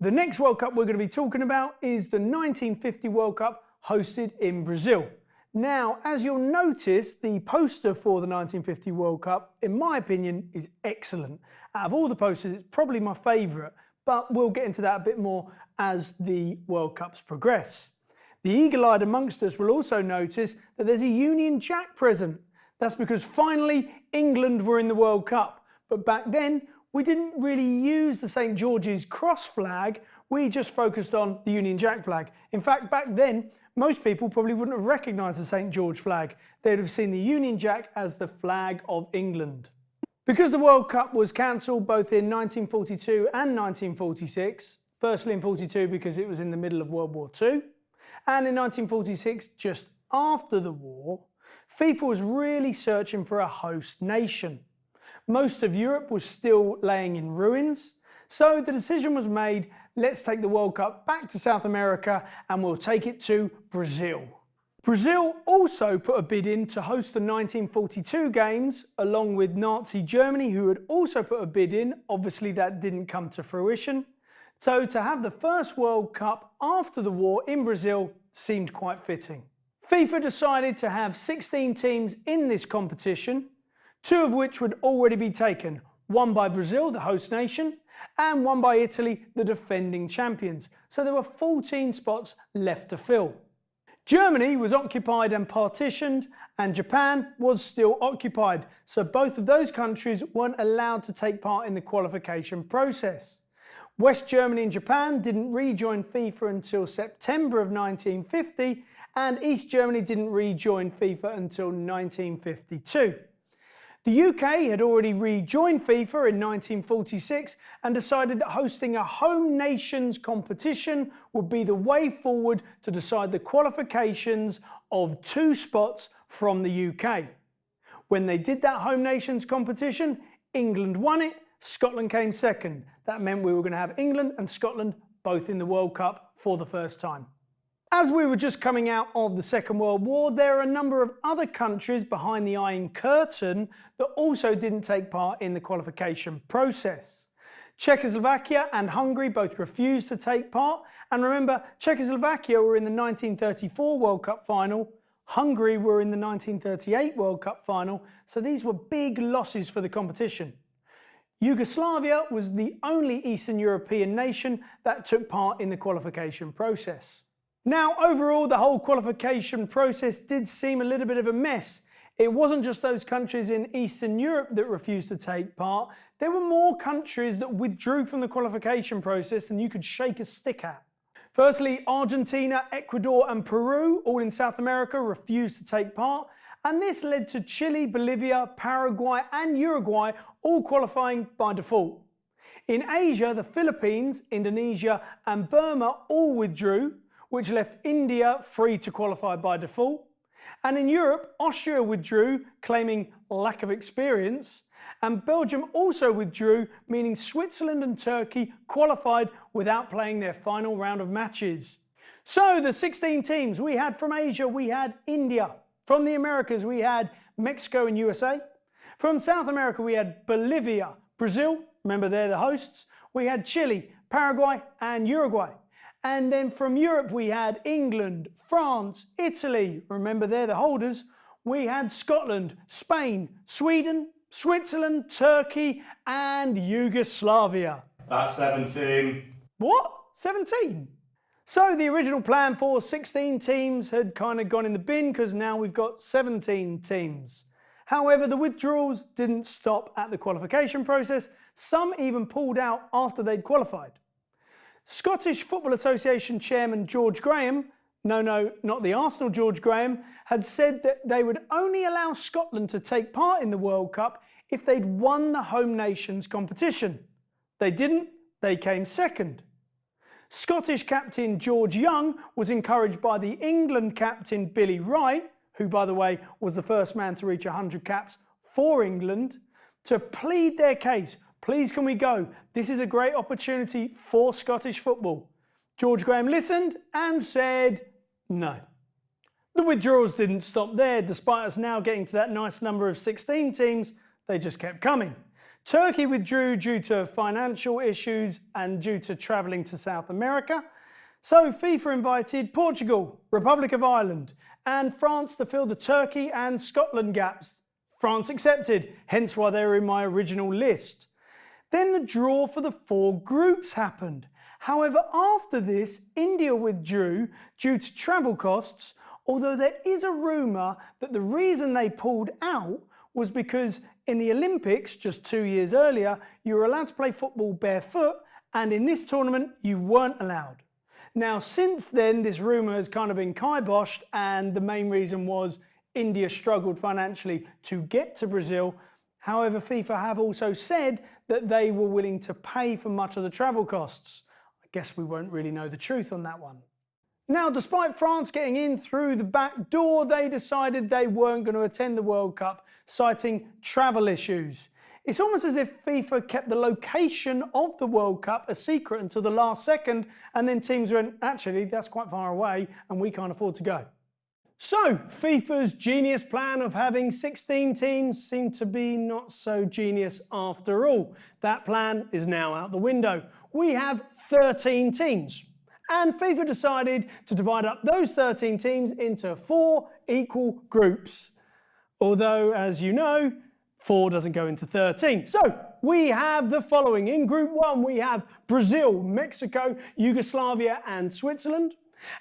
The next World Cup we're going to be talking about is the 1950 World Cup hosted in Brazil. Now, as you'll notice, the poster for the 1950 World Cup, in my opinion, is excellent. Out of all the posters, it's probably my favourite, but we'll get into that a bit more as the World Cups progress. The eagle-eyed amongst us will also notice that there's a Union Jack present. That's because finally England were in the World Cup, but back then we didn't really use the St. George's Cross flag, we just focused on the Union Jack flag. In fact, back then, most people probably wouldn't have recognised the St. George flag. They'd have seen the Union Jack as the flag of England. Because the World Cup was cancelled both in 1942 and 1946, firstly in 42 because it was in the middle of World War II, and in 1946, just after the war, FIFA was really searching for a host nation. Most of Europe was still laying in ruins, so the decision was made, let's take the World Cup back to South America and we'll take it to Brazil. Brazil also put a bid in to host the 1942 games, along with Nazi Germany, who had also put a bid in. Obviously that didn't come to fruition. So to have the first World Cup after the war in Brazil seemed quite fitting. FIFA decided to have 16 teams in this competition, 2 of which would already be taken, one by Brazil, the host nation, and one by Italy, the defending champions. So there were 14 spots left to fill. Germany was occupied and partitioned, and Japan was still occupied, so both of those countries weren't allowed to take part in the qualification process. West Germany and Japan didn't rejoin FIFA until September of 1950, and East Germany didn't rejoin FIFA until 1952. The UK had already rejoined FIFA in 1946 and decided that hosting a home nations competition would be the way forward to decide the qualifications of 2 spots from the UK. When they did that home nations competition, England won it, Scotland came second. That meant we were going to have England and Scotland both in the World Cup for the first time. As we were just coming out of the Second World War, there are a number of other countries behind the Iron Curtain that also didn't take part in the qualification process. Czechoslovakia and Hungary both refused to take part, and remember, Czechoslovakia were in the 1934 World Cup final, Hungary were in the 1938 World Cup final, so these were big losses for the competition. Yugoslavia was the only Eastern European nation that took part in the qualification process. Now, overall, the whole qualification process did seem a little bit of a mess. It wasn't just those countries in Eastern Europe that refused to take part. There were more countries that withdrew from the qualification process than you could shake a stick at. Firstly, Argentina, Ecuador and Peru, all in South America, refused to take part. And this led to Chile, Bolivia, Paraguay and Uruguay all qualifying by default. In Asia, the Philippines, Indonesia and Burma all withdrew, which left India free to qualify by default. And in Europe, Austria withdrew, claiming lack of experience. And Belgium also withdrew, meaning Switzerland and Turkey qualified without playing their final round of matches. So the 16 teams we had from Asia, we had India. From the Americas, we had Mexico and USA. From South America, we had Bolivia, Brazil, remember they're the hosts. We had Chile, Paraguay and Uruguay. And then from Europe, we had England, France, Italy, remember they're the holders. We had Scotland, Spain, Sweden, Switzerland, Turkey and Yugoslavia. That's 17. What? 17? So the original plan for 16 teams had kind of gone in the bin because now we've got 17 teams. However, the withdrawals didn't stop at the qualification process. Some even pulled out after they'd qualified. Scottish Football Association chairman George Graham, no, not the Arsenal George Graham, had said that they would only allow Scotland to take part in the World Cup if they'd won the home nations competition. They didn't, they came second. Scottish captain George Young was encouraged by the England captain Billy Wright, who by the way was the first man to reach 100 caps for England, to plead their case. Please can we go? This is a great opportunity for Scottish football. George Graham listened and said no. The withdrawals didn't stop there. Despite us now getting to that nice number of 16 teams, they just kept coming. Turkey withdrew due to financial issues and due to travelling to South America. So FIFA invited Portugal, Republic of Ireland, and France to fill the Turkey and Scotland gaps. France accepted, hence why they were in my original list. Then the draw for the 4 groups happened. However, after this, India withdrew due to travel costs, although there is a rumour that the reason they pulled out was because in the Olympics, just 2 years earlier, you were allowed to play football barefoot, and in this tournament, you weren't allowed. Now, since then, this rumour has kind of been kiboshed, and the main reason was India struggled financially to get to Brazil. However, FIFA have also said that they were willing to pay for much of the travel costs. I guess we won't really know the truth on that one. Now, despite France getting in through the back door, they decided they weren't going to attend the World Cup, citing travel issues. It's almost as if FIFA kept the location of the World Cup a secret until the last second, and then teams went, actually, that's quite far away and we can't afford to go. So, FIFA's genius plan of having 16 teams seemed to be not so genius after all. That plan is now out the window. We have 13 teams. And FIFA decided to divide up those 13 teams into 4 equal groups. Although, as you know, 4 doesn't go into 13. So, we have the following. In Group 1, we have Brazil, Mexico, Yugoslavia and Switzerland.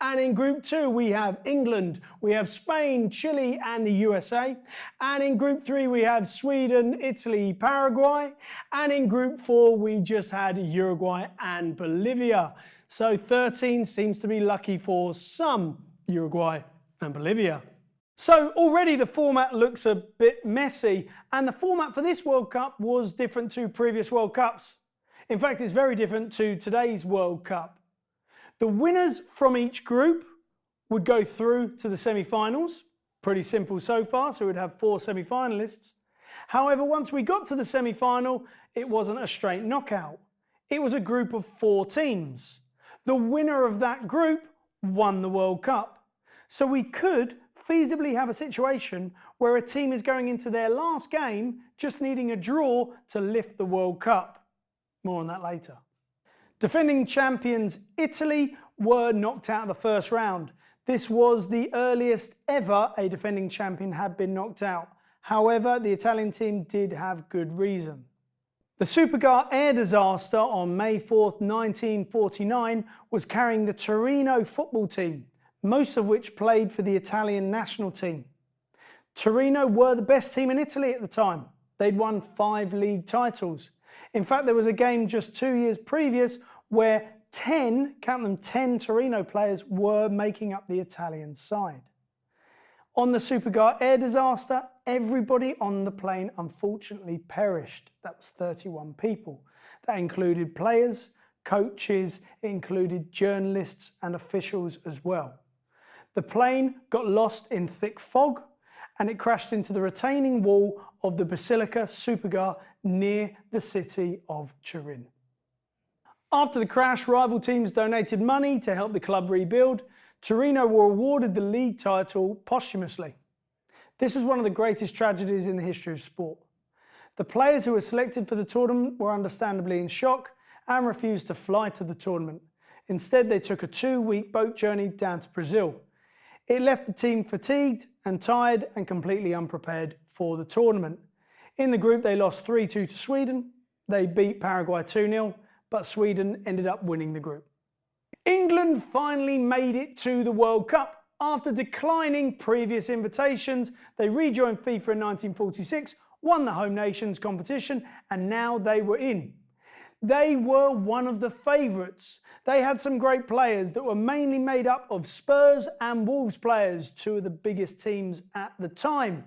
And in Group 2, we have England, we have Spain, Chile and the USA. And in Group 3, we have Sweden, Italy, Paraguay. And in Group 4, we just had Uruguay and Bolivia. So 13 seems to be lucky for some Uruguay and Bolivia. So already the format looks a bit messy, and the format for this World Cup was different to previous World Cups. In fact, it's very different to today's World Cup. The winners from each group would go through to the semi-finals. Pretty simple so far, so we'd have 4 semi-finalists. However, once we got to the semi-final, it wasn't a straight knockout. It was a group of 4 teams. The winner of that group won the World Cup. So we could feasibly have a situation where a team is going into their last game just needing a draw to lift the World Cup. More on that later. Defending champions Italy were knocked out of the first round. This was the earliest ever a defending champion had been knocked out. However, the Italian team did have good reason. The Superga air disaster on May 4th, 1949 was carrying the Torino football team, most of which played for the Italian national team. Torino were the best team in Italy at the time. They'd won 5 league titles. In fact, there was a game just 2 years previous where 10, count them 10 Torino players were making up the Italian side. On the Superga air disaster, everybody on the plane unfortunately perished. That was 31 people. That included players, coaches, it included journalists and officials as well. The plane got lost in thick fog and it crashed into the retaining wall of the Basilica Superga near the city of Turin. After the crash, rival teams donated money to help the club rebuild. Torino were awarded the league title posthumously. This was one of the greatest tragedies in the history of sport. The players who were selected for the tournament were understandably in shock and refused to fly to the tournament. Instead, they took a 2-week boat journey down to Brazil. It left the team fatigued and tired and completely unprepared for the tournament. In the group, they lost 3-2 to Sweden. They beat Paraguay 2-0, but Sweden ended up winning the group. England finally made it to the World Cup. After declining previous invitations, they rejoined FIFA in 1946, won the Home Nations competition, and now they were in. They were one of the favourites. They had some great players that were mainly made up of Spurs and Wolves players, 2 of the biggest teams at the time.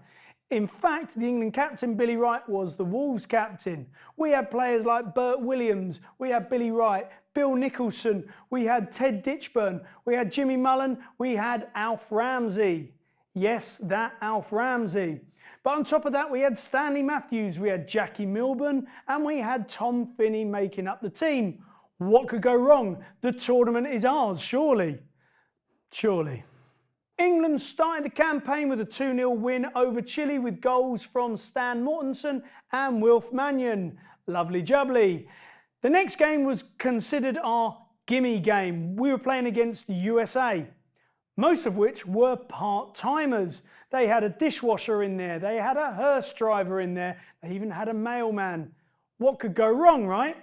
In fact, the England captain, Billy Wright, was the Wolves captain. We had players like Bert Williams, we had Billy Wright, Bill Nicholson, we had Ted Ditchburn, we had Jimmy Mullen, we had Alf Ramsey. Yes, that Alf Ramsey. But on top of that, we had Stanley Matthews, we had Jackie Milburn, and we had Tom Finney making up the team. What could go wrong? The tournament is ours, surely. Surely. England started the campaign with a 2-0 win over Chile with goals from Stan Mortensen and Wilf Mannion. Lovely jubbly. The next game was considered our gimme game. We were playing against the USA, most of which were part-timers. They had a dishwasher in there, they had a hearse driver in there, they even had a mailman. What could go wrong, right?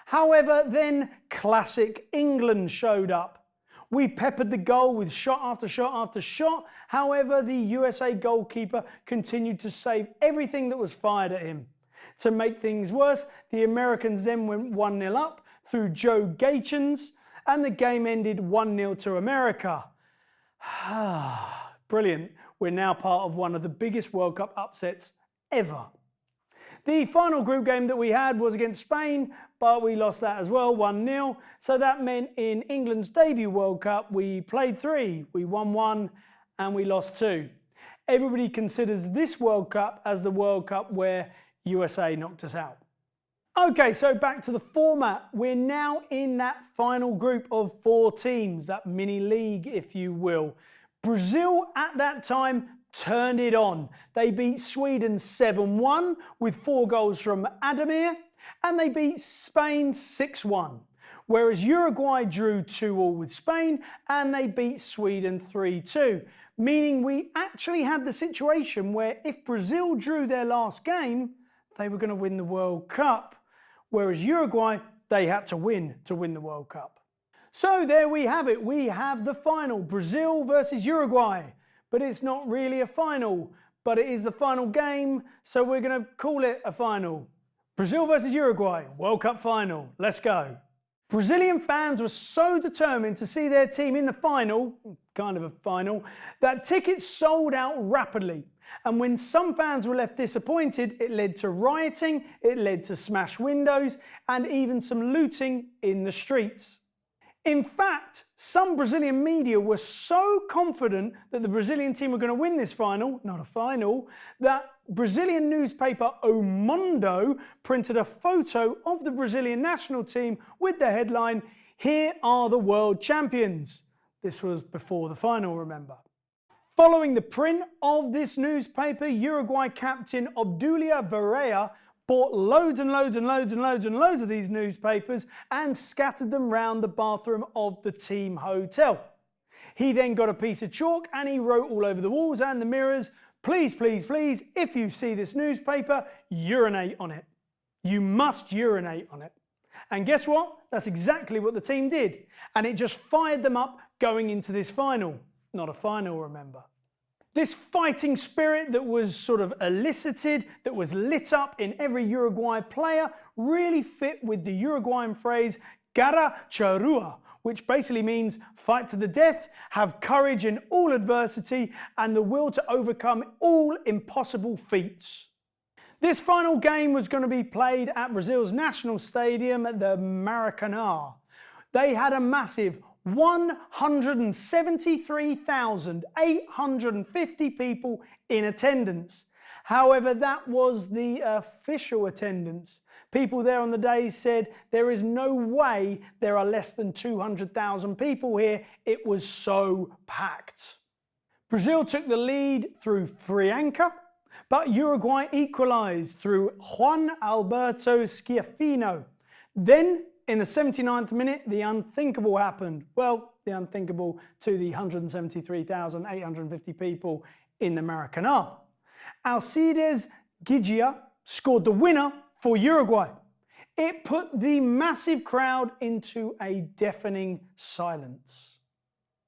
However, then classic England showed up. We peppered the goal with shot after shot after shot. However, the USA goalkeeper continued to save everything that was fired at him. To make things worse, the Americans then went 1-0 up through Joe Gaetjens, and the game ended 1-0 to America. Brilliant. We're now part of one of the biggest World Cup upsets ever. The final group game that we had was against Spain, but we lost that as well, 1-0. So that meant in England's debut World Cup, we played 3, we won 1, and we lost 2. Everybody considers this World Cup as the World Cup where USA knocked us out. Okay, so back to the format. We're now in that final group of 4 teams, that mini league, if you will. Brazil at that time turned it on. They beat Sweden 7-1 with 4 goals from Ademir, and they beat Spain 6-1. Whereas Uruguay drew 2-2 with Spain, and they beat Sweden 3-2. Meaning we actually had the situation where if Brazil drew their last game, they were going to win the World Cup. Whereas Uruguay, they had to win the World Cup. So there we have it. We have the final, Brazil versus Uruguay. But it's not really a final, but it is the final game, so we're going to call it a final. Brazil versus Uruguay, World Cup final. Let's go. Brazilian fans were so determined to see their team in the final, kind of a final, that tickets sold out rapidly. And when some fans were left disappointed, it led to rioting, it led to smashed windows, and even some looting in the streets. In fact, some Brazilian media were so confident that the Brazilian team were going to win this final, not a final, that Brazilian newspaper O Mundo printed a photo of the Brazilian national team with the headline, "Here are the world champions." This was before the final, remember. Following the print of this newspaper, Uruguay captain Obdulia Varela bought loads and loads and loads and loads and loads of these newspapers and scattered them round the bathroom of the team hotel. He then got a piece of chalk and he wrote all over the walls and the mirrors, "Please, please, please, if you see this newspaper, urinate on it. You must urinate on it." And guess what? That's exactly what the team did. And it just fired them up going into this final. Not a final, remember. This fighting spirit that was sort of elicited, that was lit up in every Uruguay player, really fit with the Uruguayan phrase "garra charrua," which basically means fight to the death, have courage in all adversity, and the will to overcome all impossible feats. This final game was going to be played at Brazil's national stadium at the Maracanã. They had a massive 173,850 people in attendance. However, that was the official attendance. People there on the day said there is no way there are less than 200,000 people here. It was so packed. Brazil took the lead through Frianca, but Uruguay equalised through Juan Alberto Schiaffino. Then, in the 79th minute, the unthinkable happened. Well, the unthinkable to the 173,850 people in the Maracanã. Alcides Gigia scored the winner for Uruguay. It put the massive crowd into a deafening silence.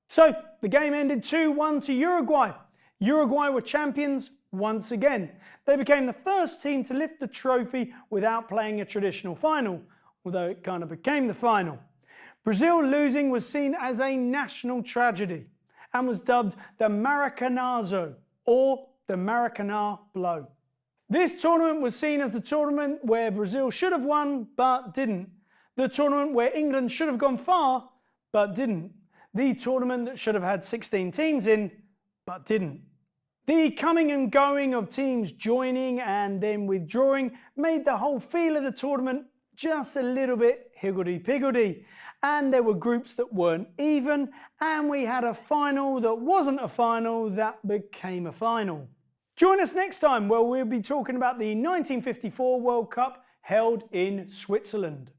So, the game ended 2-1 to Uruguay. Uruguay were champions once again. They became the first team to lift the trophy without playing a traditional final, although it kind of became the final. Brazil losing was seen as a national tragedy and was dubbed the Maracanazo, or the Maracanã blow. This tournament was seen as the tournament where Brazil should have won but didn't. The tournament where England should have gone far but didn't. The tournament that should have had 16 teams in but didn't. The coming and going of teams joining and then withdrawing made the whole feel of the tournament just a little bit higgledy-piggledy. And there were groups that weren't even, and we had a final that wasn't a final that became a final. Join us next time where we'll be talking about the 1954 World Cup held in Switzerland.